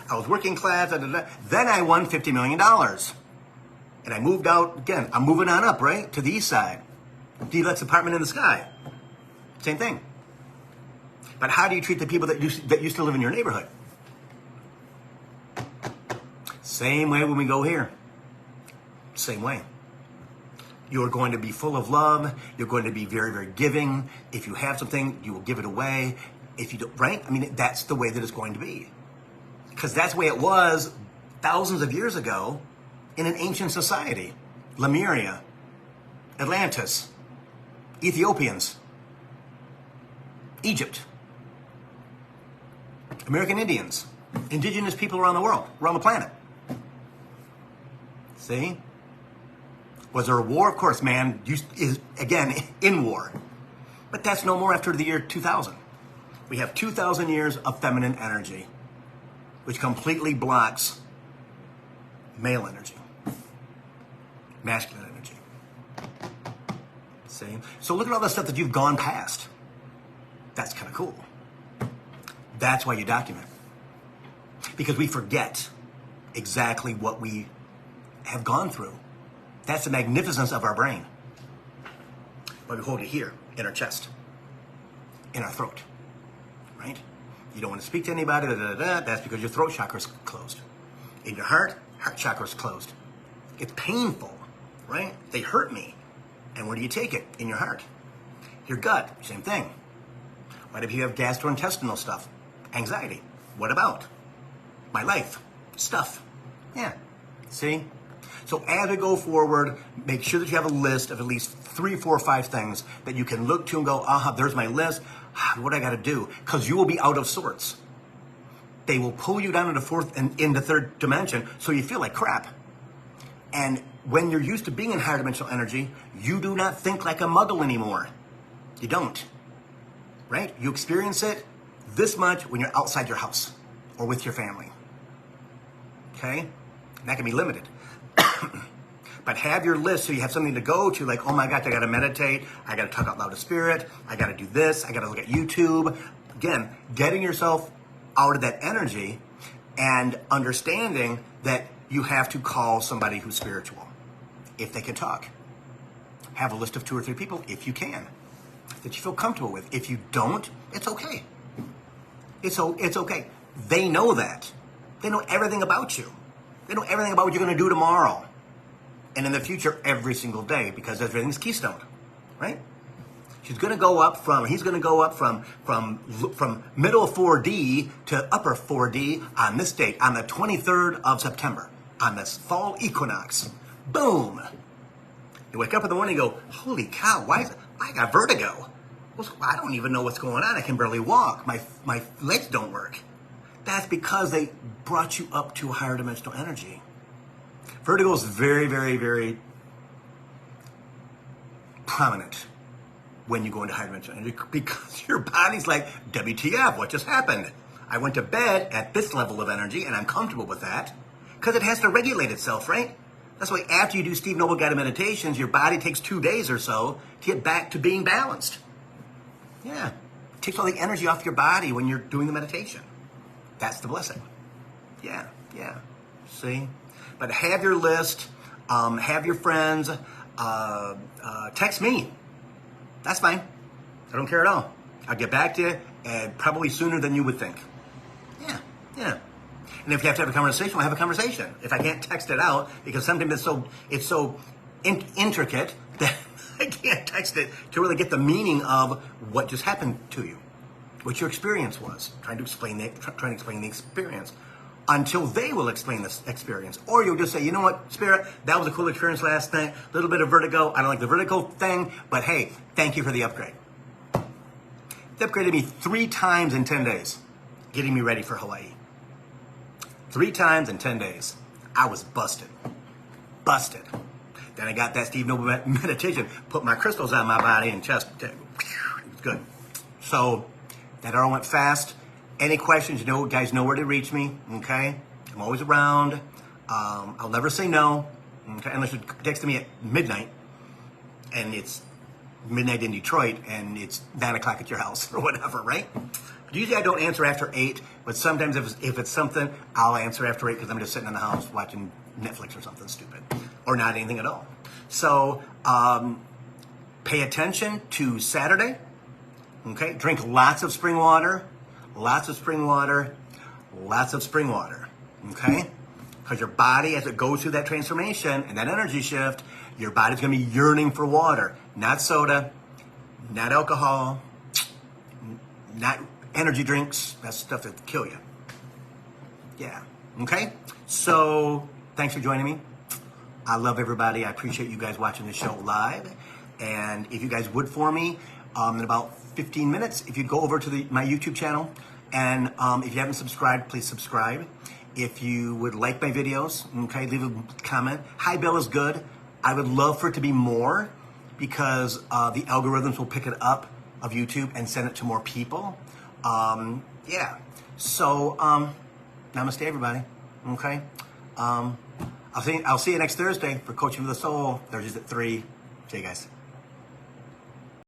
I was working class, then I won $50 million. And I moved out, again, I'm moving on up, right? To the east side. Deluxe apartment in the sky. Same thing. But how do you treat the people that used to live in your neighborhood? Same way when we go here. Same way. You're going to be full of love. You're going to be very, very giving. If you have something, you will give it away. If you don't, right? I mean, that's the way that it's going to be. Because that's the way it was thousands of years ago in an ancient society. Lemuria, Atlantis, Ethiopians, Egypt, American Indians, indigenous people around the world, around the planet. See? Was there a war? Of course, man is, again, in war. But that's no more after the year 2000. We have 2,000 years of feminine energy, which completely blocks male energy, masculine energy. See? So look at all the stuff that you've gone past. That's kind of cool. That's why you document. Because we forget exactly what we have gone through. That's the magnificence of our brain. But we hold it here, in our chest, in our throat, right? You don't want to speak to anybody, that's because your throat chakra is closed. In your heart chakra is closed. It's painful, right? They hurt me. And where do you take it? In your heart. Your gut, same thing. What if you have gastrointestinal stuff? Anxiety. What about? My life. Stuff. Yeah. See? So as we go forward, make sure that you have a list of at least 3, 4, 5 things that you can look to and go, aha, there's my list. What do I got to do? Because you will be out of sorts. they will pull you down into fourth and into third dimension, so you feel like crap. And when you're used to being in higher dimensional energy, you do not think like a Muggle anymore. You don't, right? You experience it this much when you're outside your house or with your family, okay? And that can be limited. But have your list so you have something to go to, like, oh my gosh, I got to meditate, I got to talk out loud to spirit, I got to do this, I got to look at YouTube. Again, getting yourself out of that energy and understanding that you have to call somebody who's spiritual if they can talk. Have a list of 2 or 3 people if you can, that you feel comfortable with. If you don't, it's okay. It's okay. They know that. They know everything about you. They know everything about what you're going to do tomorrow and in the future every single day, because everything's keystone, right? He's going to go up from middle 4D to upper 4D on this date, on the 23rd of September, on this fall equinox. Boom. You wake up in the morning and go, holy cow, I got vertigo. Well, I don't even know what's going on. I can barely walk. My legs don't work. That's because they brought you up to a higher dimensional energy. Vertigo is very, very, very prominent when you go into higher dimensional energy, because your body's like, WTF, what just happened? I went to bed at this level of energy and I'm comfortable with that, because it has to regulate itself, right? That's why after you do Steve Noble guided meditations, your body takes 2 days or so to get back to being balanced. Yeah, it takes all the energy off your body when you're doing the meditation. That's the blessing. Yeah. See? But have your list, have your friends, text me. That's fine. I don't care at all. I'll get back to you, and probably sooner than you would think. Yeah. And if you have to have a conversation, we'll have a conversation. If I can't text it out, because sometimes it's so intricate that I can't text it to really get the meaning of what just happened to you, what your experience was, trying to explain the experience, until they will explain this experience. Or you'll just say, you know what, Spirit, that was a cool experience last night, a little bit of vertigo, I don't like the vertigo thing, but hey, thank you for the upgrade. They upgraded me 3 times in 10 days, getting me ready for Hawaii. 3 times in 10 days. I was busted. Then I got that Steve Noble meditation, put my crystals on my body and chest. It was good. So that all went fast. Any questions, guys know where to reach me, okay? I'm always around. I'll never say no, okay? Unless you're texting me at midnight, and it's midnight in Detroit, and it's 9 o'clock at your house, or whatever, right? But usually I don't answer after 8, but sometimes if it's something, I'll answer after 8, because I'm just sitting in the house watching Netflix or something stupid, or not anything at all. So pay attention to Saturday, okay? Drink lots of spring water. Lots of spring water, okay? Because your body, as it goes through that transformation and that energy shift, your body's going to be yearning for water. Not soda, not alcohol, not energy drinks. That's stuff that kill you. Yeah, okay? So, thanks for joining me. I love everybody. I appreciate you guys watching the show live. And if you guys would for me, in about 15 minutes, if you'd go over to my YouTube channel, and if you haven't subscribed, please subscribe. If you would like my videos, okay, leave a comment. Hi, Bill is good. I would love for it to be more, because the algorithms will pick it up of YouTube and send it to more people. Yeah. So, namaste, everybody. Okay. I'll see you next Thursday for Coaching for the Soul. Thursdays at 3. See you guys.